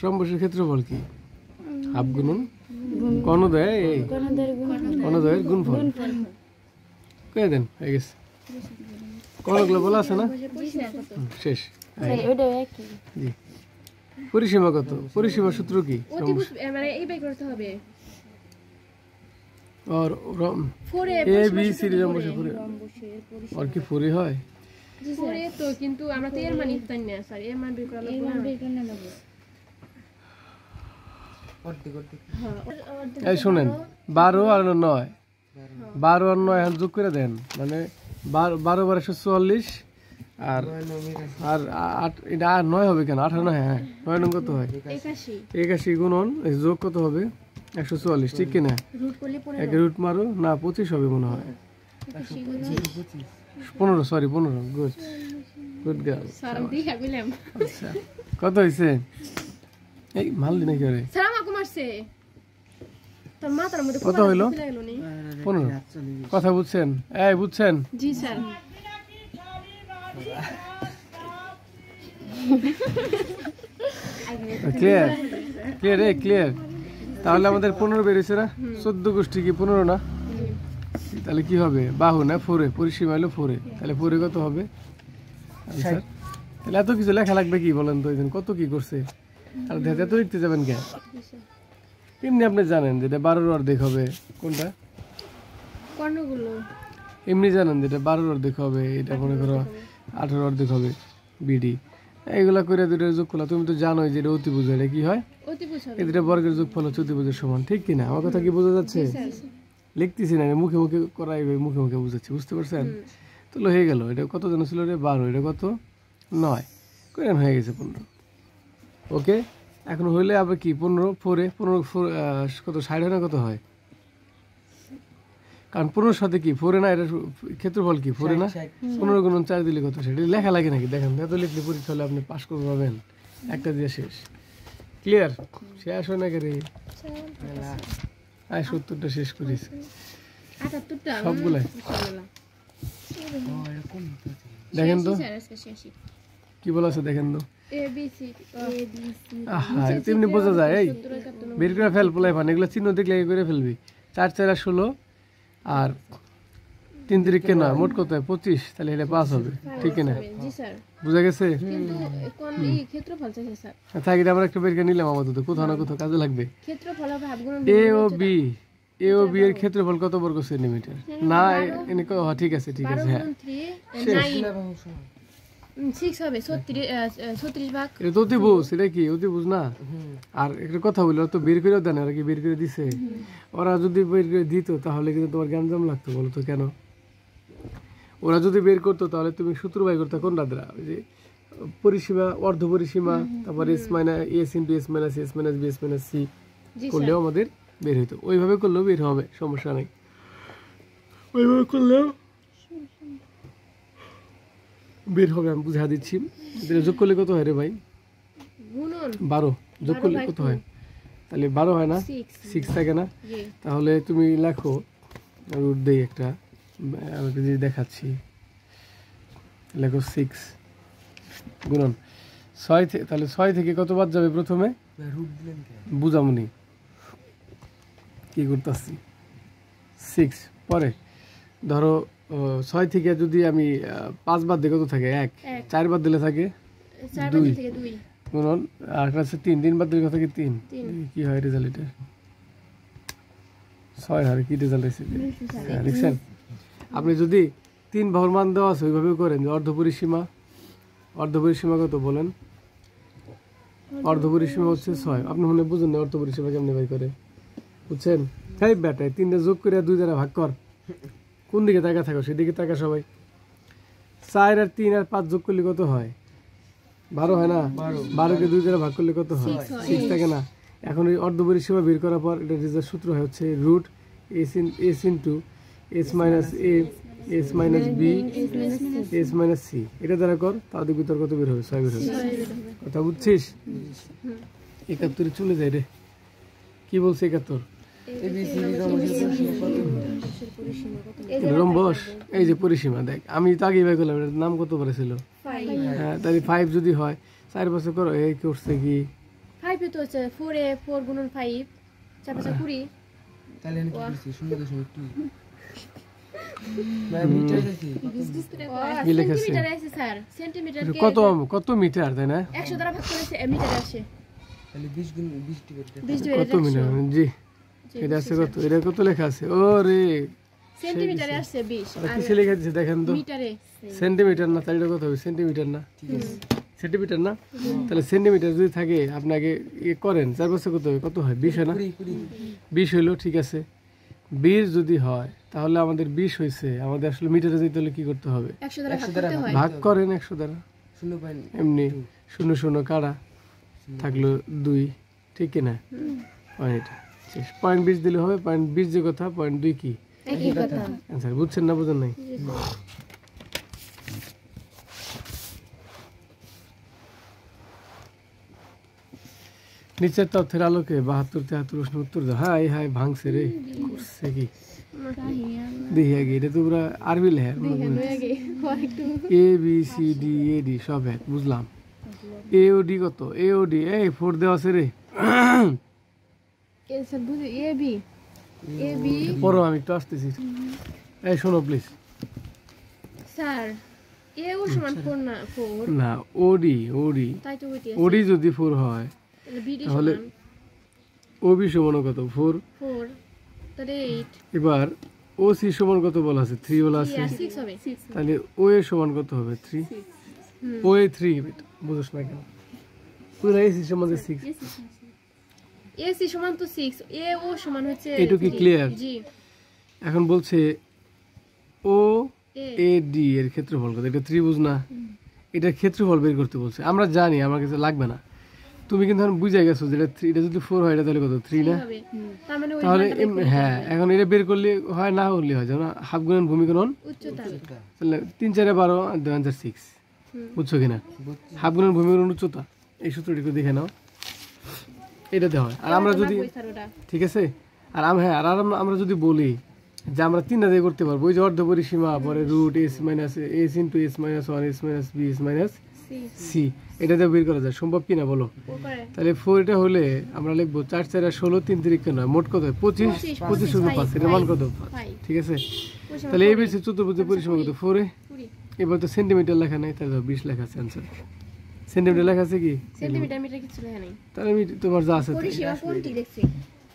রম্বসের ক্ষেত্রফল কি? হাফ গুণন কর্ণদ্বয়ের গুণফল। কয়ে দেন, হয়ে গেছে। কর্ণগুলো বলা আছে না? শেষ। জি। পরিসীমা কত? পরিসীমার সূত্র কি? মানে এই বাই করতে হবে और ABCD রম্বসের আর কি 4 হয়? পরে তো কিন্তু আমরা তো এর মান জানি না স্যার, এর মান বের করা লাগবে না। এই শুনেন, 12 আর 9, 12 আর 9 যোগ করে দেন, মানে 12 বার 144 আর 8, এটা 9 হবে কেন? 18 নয়, হ্যাঁ 9 নং কত হয়? 81 গুণন যোগ কত হবে? 144, ঠিক কিনা? এক রুট মারো না, 25 হবে মনে হয়। 15, সরি 15, গুড গার্ল। আচ্ছা, কত হয়েছে? এই মাল দিনে কি করে স্যার আমাকে মারছে, তোর মাথার মধ্যে কত হইলো? 15। কথা বুঝছেন? এই বুঝছেন? জি স্যার। Clear clear clear. তাহলে আমাদের 15 বেরিয়েছে না? 14 গোষ্ঠী কি 15 না? তাহলে কি হবে? বাহু না 4, পরিসীমা হলো 4, তাহলে 4 কত হবে? আনসার। তাহলে এত কিছু লেখা লাগবে কি বলেন তো? এদিন কত কি করছে, আর দেখতে এত লিখতে যাবেন কেন? এমনি আপনি জানেন যেটা 12 অর্ধেক হবে কোনটা? কর্ণগুলো এমনি জানেন যেটা 12 অর্ধেক হবে, এটা মনে করো 18 অর্ধেক হবে বিডি। এইগুলা করে দুটো যোগ করলে তুমি তো জানোই যে এটা অতিভুজ, এটা কি হয়? এই দুটো বর্গের যোগফল হচ্ছে অতিভুজের সমান, ঠিক কিনা? আমার কথা কি বোঝা যাচ্ছে? লিখতেছি না, মুখে মুখে করাই, মুখে মুখে বুঝাচ্ছি, বুঝতে পারছেন? তো হয়ে গেল। এটা কত জন ছিল রে? 12, এটা কত? 9 করে হয়ে গেছে 15। ওকে, এখন হইলে আবার কি 15 4 কত 60 না কত হয়? কারণ 15 সাথে কি 4 না, এটা ক্ষেত্রফল কি 4 না? 15 গুণন 4 দিলে কত? সেটা লেখা লাগে নাকি? দেখেন, এত লিখলে পরীক্ষা হলে আপনি পাস করতে পারবেন, একটা দিয়ে শেষ। ক্লিয়ার? শেষ হয় না রে? 70টা শেষ করিস সবগুলাই। দেখেন তো কি বলা আছে, দেখেন তো। তেমনি বোঝা যায়, এই বের করে ফেল পোলাই ফান, এগুলো চিহ্ন দেখলে করে ফেলবি। 4 4 16 আর 3 3 9, মোট কত হয়? 25, তাহলে এটা 5 হবে, ঠিক না? বুঝা গেছে? থাকি, আমরা একটা বের করে নিলাম, আমাদের কোথাও না কোথাও কাজে লাগবে। এ ও বি এর ক্ষেত্রফল কত বর্গ সেন্টিমিটার? না ঠিক আছে, ঠিক আছে, হ্যাঁ 6 হবে 36 ভাগ। এটা তো অতিভুজ, এটা কি অতিভুজ না? আর একটা কথা বলি, ওরা তো বের করে দেন, ওরা কি বের করে দিছে? ওরা যদি বের করে দিত তাহলে কিন্তু তোমার গ্যাঞ্জাম লাগতো, বলো তো কেন? ওরা যদি বের করতো তাহলে তুমি সূত্র বাই করতে কোনটা দ্বারা? ওই যে পরিসীমা, অর্ধ পরিসীমা, তারপর s minus s into s minus s minus b s minus c করলেও আমাদের বের হইতো। ওইভাবে করলেও বের হবে, সমস্যা নেই। ওইভাবে করলেও বের হবে, আমি বুঝা দিচ্ছি। যোগ করলে কত হয় রে ভাই? 12 যোগ করলে কত হয়? তাহলে 12 হয় না? 6 থাকে না? তাহলে তুমি লেখো, রুট দেই একটা, আমি যদি দেখাচ্ছি, লেখো 6 গুণন 6, তাহলে 6 থেকে কত বাদ যাবে প্রথমে? বুঝামনি কি করতেছি। 6 পরে ধরো 6 থেকে যদি আমি 5 বাদ দিই কত থাকে? 1। 4 বাদ দিলে থাকে 2 গুণন, আর আছে 3 বাদ দিলে কত থাকে? 3। কি হয় রেজাল্ট? এটা 6 হয়, কি রেজাল্ট হয়েছে লিখছেন? আপনি যদি 3 বাহুর মান দেওয়া আছে ওইভাবে করেন, যে অর্ধ পরিসীমা কত বলেন? অর্ধ পরিসীমা হচ্ছে 6। আপনি মনে বুঝুন না অর্ধ পরিসীমা কেমনে বাই করে, বুঝছেন? তাই বেটায় 3টা যোগ করে 2 দ্বারা ভাগ কর। কোন দিকে তাকা থাকো সেদিকে তাকা সবাই। 4 আর 3 আর 5 যোগ করলে কত হয়? 12 হয় না? 12কে 2 দ্বারা ভাগ করলে কত হয়? 6 থাকে না? এখন এই অর্ধ পরিসীমা বের করার পর এটা রেজাল্ট সূত্র হচ্ছে root s into s minus a s minus b s minus c। এটা দ্বারা কর, তাহলে ভিতর কত বের হবে? 6 বের হবে। কথা বুঝছিস? 71 চলে যায় রে। কি বলছে 71? এবিসি রম্বসের কত রম্বস এই যে পরিসীমা দেখ আমি তো আগেই বের করলাম এটার নাম কত পারে ছিল হ্যাঁ তাহলে 5 যদি হয় 4 বছর করো এই করছে কি 5 এ তো হচ্ছে 4 এ 4 গুণন 5 4 5 20 তাহলে আমি কি করছি 0.2 ভাই মিটার আছে কি লেখা আছে? সেন্টিমিটার আছে স্যার সেন্টিমিটার কে কত মিটার তাই না 100 দ্বারা ভাগ করেছে মিটারে আসে তাহলে 20 গুণ 20 ডিভাইড 20 কত মিটার জি এটা আছে কত এটা কত লেখা আছে ওরে সেন্টিমিটারে আসছে 20 আর কিসে লেখা আছে দেখেন তো মিটারে সেন্টিমিটার না তাহলে এটা কত হবে সেন্টিমিটার না সেন্টিমিটার না তাহলে সেন্টিমিটার যদি থাকে আপনাকে করেন 4 বছর কত হয় 20 হয় না 20 হইলো ঠিক আছে 20 যদি হয় তাহলে আমাদের 20 হইছে আমাদের আসলে মিটারে যেতে হলে কি করতে হবে 100 দ্বারা ভাগ করতে হয় ভাগ করেন 100 দ্বারা 0.2 এমনি 0 কাটা থাকলো 2 ঠিক কি না পয়েন্ট শেষ পয়েন্ট 20 দিলে হবে পয়েন্ট 20 যে কথা পয়েন্ট 2 কি একই কথা आंसर বুঝছেন না বুঝেন নাই নিচের তথ্যের আলোকে 72-73 প্রশ্ন উত্তর দাও হাই হাই ভাঙছে রে করছে কি দেখি আগে এটা তো পুরো আরবি লেখা আগে একটু A B C D A D সব এক বুঝলাম এ ও ডি কত এ ও ডি এই 4 দেওয়া আছে রে এ স্যার বুঝি এ বি পড়ো আমি একটু আসতেছি এই শোনো প্লিজ স্যার এ ও সমান 4 না 4 না ওডি ওডি তাই তো হইতে ওডি যদি 4 হয় তাহলে বিডি তাহলে সমান ওবি সমান কত 4 4 তাহলে 8 এবার ও সি সমান কত বলা আছে 3 বলা আছে 6 হবে তাহলে ও এ সমান কত হবে 3 ও এ 3 বুঝছ না কেন পুরো এ সি সমান 6 এ সি সমান তো 6 এ ও সমান হচ্ছে এইটুকু কি ক্লিয়ার জি এখন বলছে ও এ এ ডি এর ক্ষেত্রফল কত এটা ত্রিভুজ না এটা ক্ষেত্রফল বের করতে বলছে আমরা জানি আমার কাছে লাগবে না তুমি কিন্তু এখন বুঝে গেছো যে এটা যদি 4 হয় এটা তাহলে কত 3 না হবে তার মানে ওই তাহলে মানটা বের করতে হ্যাঁ এখন এটা বের করলে হয় না হলে হয় যেমন হাফ গুণন ভূমি গুণন উচ্চতা তাহলে 3 4 12 আর 2 আনসার 6 বুঝছো কিনা হাফ গুণন ভূমি গুণন উচ্চতা এই সূত্রটি একটু দেখে নাও এটাতে হয় আর আমরা যদি ওই স্যার ওটা ঠিক আছে আর আমরা যদি বলি যে আমরা 3 দিয়ে করতে পারবো ওই যে অর্ধ পরিসীমা পরে root S minus S into S minus 1 S minus B S minus C C এটা দিয়ে বের করা যায় সম্ভব কিনা বলো ও করে তাহলে 4 এটা হলে আমরা লিখবো 4 4 আর 16 3 3 কেন মোট কত হয় 25 25 শুধু 5 এর মান কত 5 ঠিক আছে তাহলে এই বেশি চতুর্ভুজের পরিসীমা কত 4 এ 20 এবার তো সেন্টিমিটার লেখা নাই তাহলে 20 লেখা আছে आंसर সেন্টিমিটার লেখা আছে কি সেন্টিমিটার মিটার কিছু লেখা নাই তাহলে আমি তোমার যা আছে তাই। পরিসীমা কোনটি দেখছি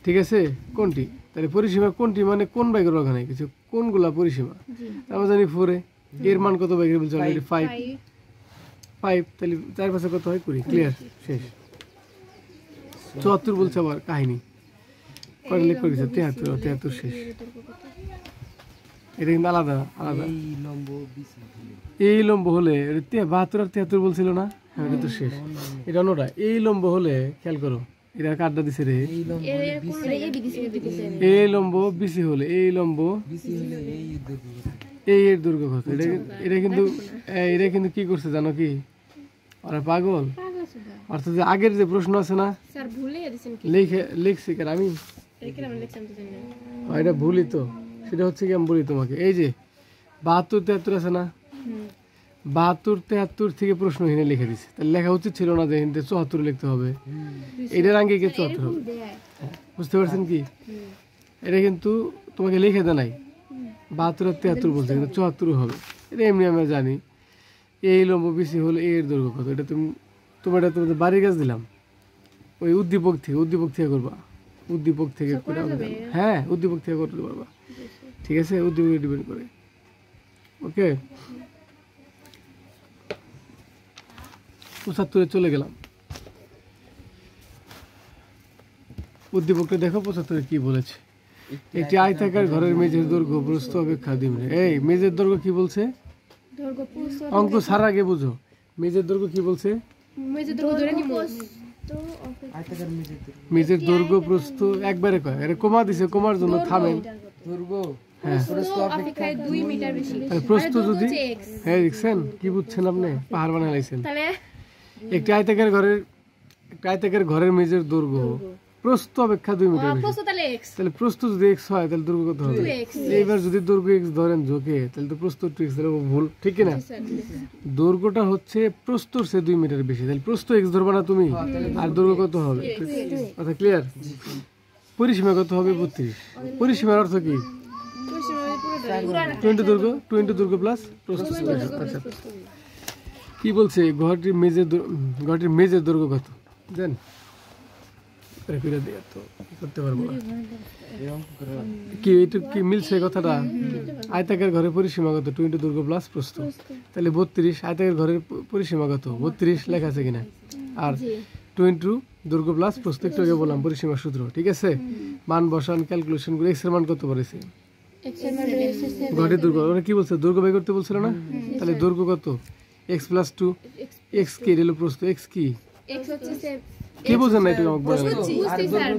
ঠিক আছে কোনটি তাহলে পরিসীমা কোনটি মানে কোন বাইকের ওখানে কিছু কোনগুলা পরিসীমা জি আমরা জানি 4 এ এর মান কত বাইকের বলছো অলরেডি 5 5 5 তাহলে 4 পাশে কত হয় 20 ক্লিয়ার শেষ 74 বলছে আবার কাহিনী কয়টা লিখ করে 73 শেষ এটা কিন্তু আলাদা আলাদা এই লম্ব বিসি এই লম্ব হলে 72 আর 73 বলছিল না হ্যাঁ এটা তো শেষ এটা অন্যটা এই লম্ব হলে খেয়াল করো এটা কাটটা দিছে রে এই লম্ব এর কোন এ বি দিছে এই লম্ব বিসি হলে এই লম্ব বিসি হলে এই দৈর্ঘ্য এই এর দৈর্ঘ্য কত এটা কিন্তু কি করছে জানো কি ওরা পাগল অর্থাৎ যে আগের যে প্রশ্ন আছে না স্যার ভুলে দিছেন কি লিখছি কেন আমি এটা কি আমরা লিখলাম তো জানি না এটা ভুলই তো সেটা হচ্ছে কি আমি বলি তোমাকে এই যে 72-73 আছে না 72-73 থেকে প্রশ্ন হিনে লিখে দিছে তাহলে লেখা উচিত ছিল না যে হিন্দে 74 লিখতে হবে এটার আগে গিয়ে 74 হবে দেয় বুঝতে পারছেন কি এটা কিন্তু তোমাকে লিখে দেয় নাই 72-73 বলছে কিন্তু 74 হবে এটা এমনি আমরা জানি এই লম্ব বিসি হলে এর দৈর্ঘ্য কত এটা তোমাদের বাড়ির কাজ দিলাম ওই উদ্দীপক থেকে করবা উদ্দীপক থেকে করে হ্যাঁ উদ্দীপক থেকে করতে পারবা ঠিক আছে উদ্দীপকে ডিপেন্ড করে ওকে 75 চলে গেলাম উদ্দীপকটা দেখো 75 কি বলেছে একটি আয়তাকার ঘরের মেঝের দৈর্ঘ্য প্রস্থ অপেক্ষা দিবে এই মেঝের দৈর্ঘ্য কি বলছে দৈর্ঘ্য প্রস্থ অঙ্ক সার আগে বুঝো মেঝের দৈর্ঘ্য কি বলছে মেজে দৈর্ঘ্য ধরে নিব আয়তাকার মেঝের মেঝের দৈর্ঘ্য প্রস্থ একবারে কয় আরে কমা দিছে কমার জন্য থামেন দৈর্ঘ্য হ্যাঁ প্রস্থ অপেক্ষায় 2 মিটার বেশি আর প্রস্থ দৈর্ঘ্য যদি হচ্ছে x হ্যাঁ দেখছেন কি বুঝছেন আপনি পাহাড় বানাই লাইছেন তাহলে একটি আয়তাকার ঘরের মেঝের দৈর্ঘ্য প্রস্থ অপেক্ষা 2 মিটার বেশি। প্রস্থ তাহলে x তাহলে প্রস্থ যদি x হয় তাহলে দৈর্ঘ্য কত হবে? 2x এইবার যদি দৈর্ঘ্য x ধরেন ঝোঁকে তাহলে তো প্রস্থ 2x, তাহলে ভুল, ঠিক কি না? দৈর্ঘ্যটা হচ্ছে প্রস্থর চেয়ে 2 মিটার বেশি, তাহলে প্রস্থ x ধরবা না তুমি, আর দৈর্ঘ্য কত হবে? কথা ক্লিয়ার? পরিসীমা কত হবে? 32। পরিসীমার অর্থ কি? 2 ইন্টু দৈর্ঘ্য, 2 ইন্টু দৈর্ঘ্য প্লাস প্রস্থ। আচ্ছা, কি বলছে? ঘরটির মেজের দৈর্ঘ্য কত জান? করতে পারবো না কি? এইটু কি মিলছে কথাটা? আয়তাকার ঘরের পরিসীমা কত? 2 ইন্টু দৈর্ঘ্য প্লাস প্রস্থ, তাহলে 32। আয়তাকার ঘরের পরিসীমা কত? 32 লেখা আছে কিনা? আর 2 ইন্টু দৈর্ঘ্য প্লাস প্রস্থ একটু আগে বললাম পরিসীমার সূত্র, ঠিক আছে? মান বসান, ক্যালকুলেশন করে x এর মান কত পড়েছে? ঘরের দৈর্ঘ্য, ওরা কি বলছে? দৈর্ঘ্য বের করতে বলছিল না? তাহলে দৈর্ঘ্য কত? x প্লাস 2, x কি হলো প্রস্থ? x কি x হচ্ছে কি বোঝেন না? এটা আমাকে বলেন। বুঝছি স্যার,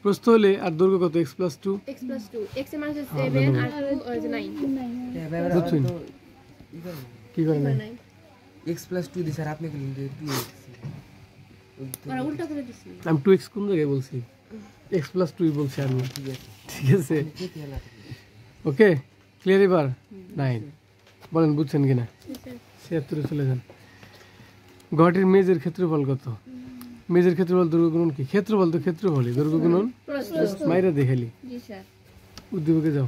প্রস্থ হলে আর দৈর্ঘ্য কত? x plus 2, x plus 2, x এর মান হচ্ছে 7 আর 2 হচ্ছে 9। বুঝছেন? কি করে না? x প্লাস 2 দি স্যার আপনি বলেন যে 2x ওরা উল্টা করে দিছি। আমি 2x কোন জায়গায় বলছি? x প্লাস 2 বলছি আমি, ঠিক আছে? ওকে, ক্লিয়ার? এবার 9 বলেন, বুঝছেন কিনা? 76 চলে যান। ঘরটির মেজের ক্ষেত্রফল কত? মেজের ক্ষেত্রফল দৈর্ঘ্য গুণন কি? ক্ষেত্রফল তো ক্ষেত্রফলই, দৈর্ঘ্য গুণন মাইরা দেখালি। জি স্যার। উদ্দীপকে যাও।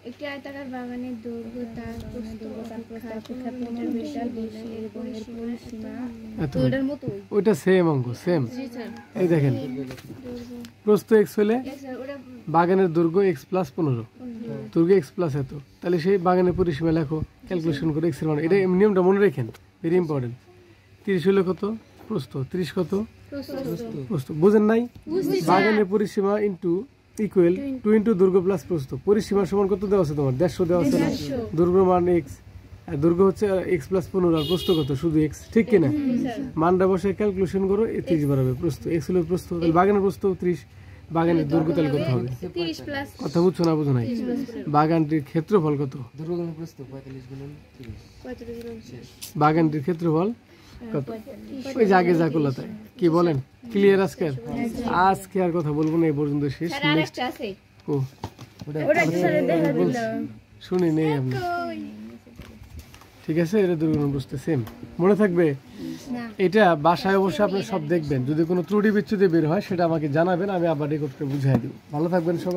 একটি আয়তাকার বাগানের দৈর্ঘ্য তার প্রস্থ অপেক্ষা 5 মিটার বেশি হলে এর পরিসীমা এত ওটার মতোই। ওইটা সেম অঙ্ক, সেম। জি স্যার। এই দেখেন, প্রস্থ x হলে স্যার ওটা বাগানের দৈর্ঘ্য x প্লাস 15, দৈর্ঘ্য x প্লাস এত, তাহলে সেই বাগানের পরিসীমা লেখো, ক্যালকুলেশন করে x এর মান। এটা নিয়মটা মনে রাখেন, ভেরি ইম্পর্টেন্ট। 30 হলে কত? প্রস্থ। 30 কত? প্রস্থ। বুঝেন নাই? বাগানের পরিসীমা ইন্টু ইকুয়াল 2 ইন্টু দৈর্ঘ্য প্লাস প্রস্থ। পরিসীমার সমান কত দেওয়া আছে তোমার? 150 দেওয়া আছে না? দৈর্ঘ্য মান x, আর দৈর্ঘ্য হচ্ছে x প্লাস 15, আর প্রস্থ কত? শুধু x, ঠিক কিনা? মানটা বসে ক্যালকুলেশন করো, 30 বাড়াবে প্রস্থ। x হলো প্রস্থ, তাহলে বাগানের প্রস্থ 30, বাগানের দৈর্ঘ্য তাহলে কত হবে? 30 প্লাস কথা বুঝছো না? বুঝো নাই? বাগানটির ক্ষেত্রফল কত? দৈর্ঘ্য গুণন প্রস্থ 45 গুণন 30। 35 বাগানটির ক্ষেত্রফল কত? ওই যে আগে যা করলো তাই। কি বলেন? ক্লিয়ার? আজকে আর কথা বলবো না, এই পর্যন্ত শেষ। স্যার আরেকটা আছে। ও ওটা কি স্যার দেখা দিল? শুনি নেই আপনি, ঠিক আছে? এটা দুর্গুণ বুঝতে সেম মনে থাকবে। এটা বাসায় অবশ্যই আপনি সব দেখবেন, যদি কোনো ত্রুটি বিচ্ছুতি বের হয় সেটা আমাকে জানাবেন, আমি আবার রেকর্ড করে বুঝাই দিব। ভালো থাকবেন সবাই।